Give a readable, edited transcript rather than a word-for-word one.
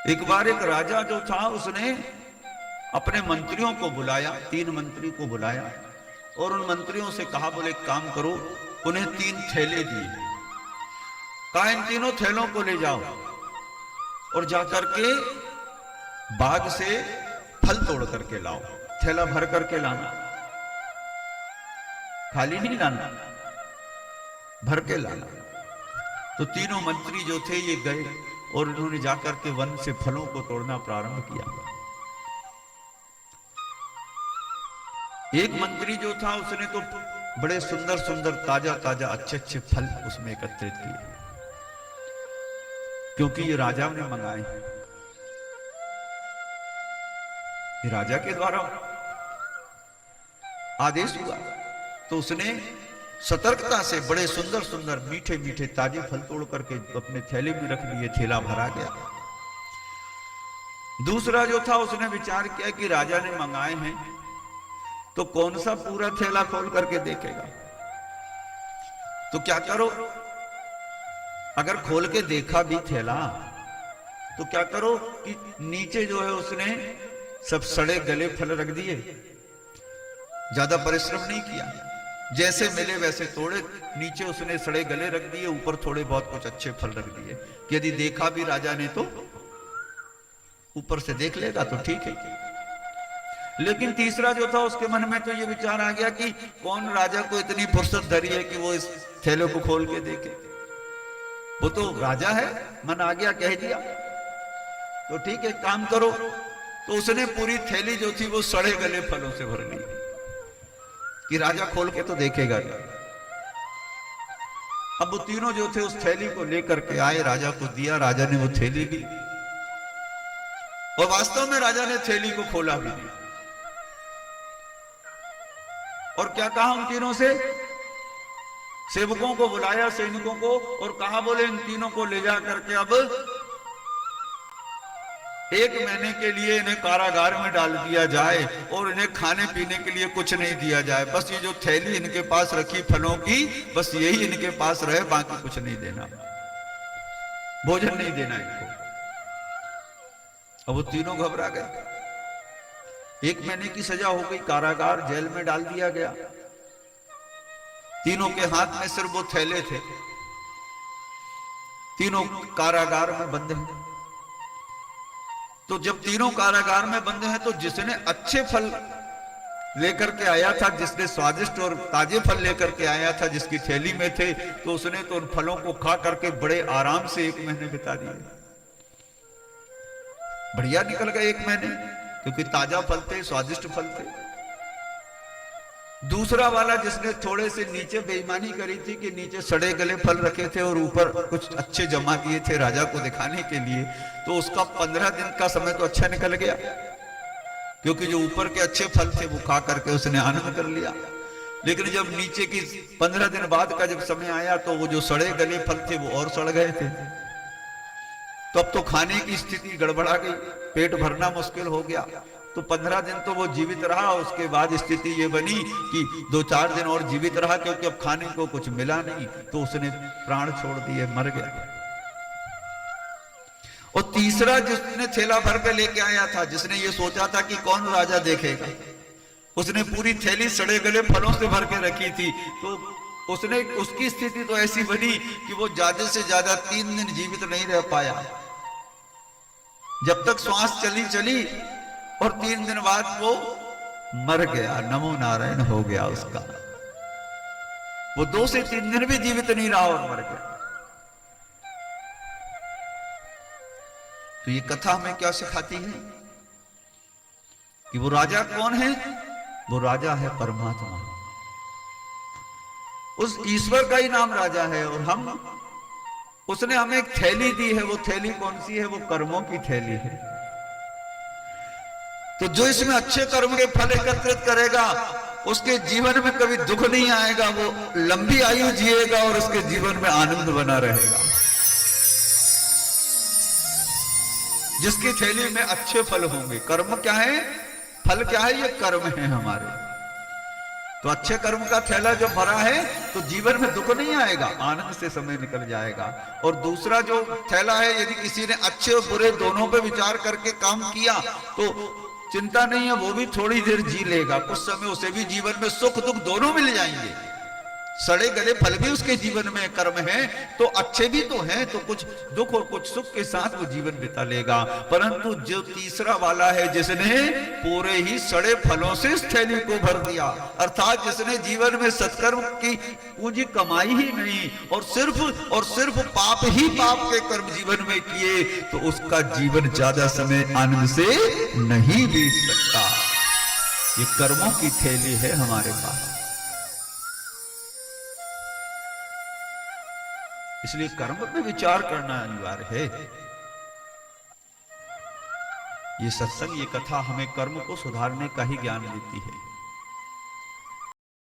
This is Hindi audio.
एक बार एक राजा जो था उसने अपने मंत्रियों को बुलाया, 3 मंत्री को बुलाया और उन मंत्रियों से कहा, बोले एक काम करो, उन्हें 3 थैले दिए, कहा इन तीनों थैलों को ले जाओ और जाकर के बाग से फल तोड़ करके लाओ, थैला भर करके लाना, खाली नहीं लाना, भर के लाना। तो तीनों मंत्री जो थे ये गए और उन्होंने जाकर के वन से फलों को तोड़ना प्रारंभ किया। एक मंत्री जो था उसने तो बड़े सुंदर सुंदर ताजा ताजा अच्छे अच्छे फल उसमें एकत्रित किए, क्योंकि ये राजा ने मंगाए हैं, ये राजा के द्वारा आदेश हुआ। तो उसने सतर्कता से बड़े सुंदर सुंदर मीठे मीठे ताजे फल तोड़ करके अपने थैले में रख लिए, थैला भरा गया। दूसरा जो था उसने विचार किया कि राजा ने मंगाए हैं तो कौन सा पूरा थैला खोल करके देखेगा, तो क्या करो, अगर खोल के देखा भी थैला तो क्या करो कि नीचे जो है उसने सब सड़े गले फल रख दिए, ज्यादा परिश्रम नहीं किया, जैसे मिले वैसे तोड़े, नीचे उसने सड़े गले रख दिए, ऊपर थोड़े बहुत कुछ अच्छे फल रख दिए कि यदि देखा भी राजा ने तो ऊपर से देख लेगा तो ठीक है। लेकिन तीसरा जो था उसके मन में तो ये विचार आ गया कि कौन राजा को इतनी फुर्सत धरी है कि वो इस थैले को खोल के देखे, वो तो राजा है, मन आ गया कह दिया, तो ठीक है काम करो। तो उसने पूरी थैली जो थी वो सड़े गले फलों से भर ली कि राजा खोल के तो देखेगा क्या। अब वो तीनों जो थे उस थैली को लेकर के आए, राजा को दिया, राजा ने वो थैली ली और वास्तव में राजा ने थैली को खोला भी नहीं। और क्या कहा उन तीनों से, सेवकों को बुलाया, सैनिकों को, और कहा बोले इन तीनों को ले जा करके अब 1 महीने के लिए इन्हें कारागार में डाल दिया जाए और इन्हें खाने पीने के लिए कुछ नहीं दिया जाए, बस ये जो थैली इनके पास रखी फलों की, बस यही इनके पास रहे, बाकी कुछ नहीं देना, भोजन नहीं देना इनको। अब वो तीनों घबरा गए, 1 महीने की सजा हो गई, कारागार जेल में डाल दिया गया। तीनों के हाथ में सिर्फ वो थैले थे, तीनों कारागार में बंद हैं। तो जब तीनों कारागार में बंद हैं तो जिसने अच्छे फल लेकर के आया था, जिसने स्वादिष्ट और ताजे फल लेकर के आया था, जिसकी थैली में थे, तो उसने तो उन फलों को खा करके बड़े आराम से 1 महीने बिता दिए, बढ़िया निकल गए 1 महीने, क्योंकि ताजा फल थे, स्वादिष्ट फल थे। दूसरा वाला जिसने थोड़े से नीचे बेईमानी करी थी कि नीचे सड़े गले फल रखे थे और ऊपर कुछ अच्छे जमा किए थे राजा को दिखाने के लिए, तो उसका 15 दिन का समय तो अच्छा निकल गया, क्योंकि जो ऊपर के अच्छे फल थे वो खा करके उसने आनंद कर लिया। लेकिन जब नीचे की 15 दिन बाद का जब समय आया तो वो जो सड़े गले फल थे वो और सड़ गए थे, तो अब तो खाने की स्थिति गड़बड़ा गई, पेट भरना मुश्किल हो गया। तो 15 दिन तो वो जीवित रहा, उसके बाद स्थिति ये बनी कि 2-4 दिन और जीवित रहा, क्योंकि अब खाने को कुछ मिला नहीं, तो उसने प्राण छोड़ दिए, मर गया। और तीसरा जिसने थैला भर के लेके आया था, जिसने ये सोचा था कि कौन राजा देखेगा, उसने पूरी थैली सड़े गले फलों से भर के रखी थी, तो उसकी स्थिति तो ऐसी बनी कि वो ज्यादा से ज्यादा 3 दिन जीवित नहीं रह पाया, जब तक श्वास चली और 3 दिन बाद वो मर गया, नमो नारायण हो गया उसका। वो 2 से 3 दिन भी जीवित नहीं रहा और मर गया। तो ये कथा हमें क्या सिखाती है कि वो राजा कौन है, वो राजा है परमात्मा, उस ईश्वर का ही नाम राजा है। और उसने हमें एक थैली दी है, वो थैली कौन सी है, वो कर्मों की थैली है। तो जो इसमें अच्छे कर्म के फल एकत्रित करेगा उसके जीवन में कभी दुख नहीं आएगा, वो लंबी आयु जिएगा और उसके जीवन में आनंद बना रहेगा। जिसकी थैली में अच्छे फल होंगे, कर्म क्या है, फल क्या है, ये कर्म है हमारे। तो अच्छे कर्म का थैला जो भरा है तो जीवन में दुख नहीं आएगा, आनंद से समय निकल जाएगा। और दूसरा जो थैला है, यदि किसी ने अच्छे और बुरे दोनों पे विचार करके काम किया तो चिंता नहीं है, वो भी थोड़ी देर जी लेगा, कुछ समय उसे भी जीवन में सुख दुख दोनों मिल जाएंगे। सड़े गले फल भी उसके जीवन में कर्म है, तो अच्छे भी तो हैं, तो कुछ दुख और कुछ सुख के साथ वो जीवन बिता लेगा। परंतु जो तीसरा वाला है, जिसने पूरे ही सड़े फलों से इस थैली को भर दिया, अर्थात जिसने जीवन में सत्कर्म की पूंजी कमाई ही नहीं और सिर्फ पाप ही पाप के कर्म जीवन में किए, तो उसका जीवन ज्यादा समय आनंद से नहीं बीत सकता। ये कर्मों की थैली है हमारे पास, इसलिए कर्म पे विचार करना अनिवार्य है। ये सत्संग, ये कथा हमें कर्म को सुधारने का ही ज्ञान देती है।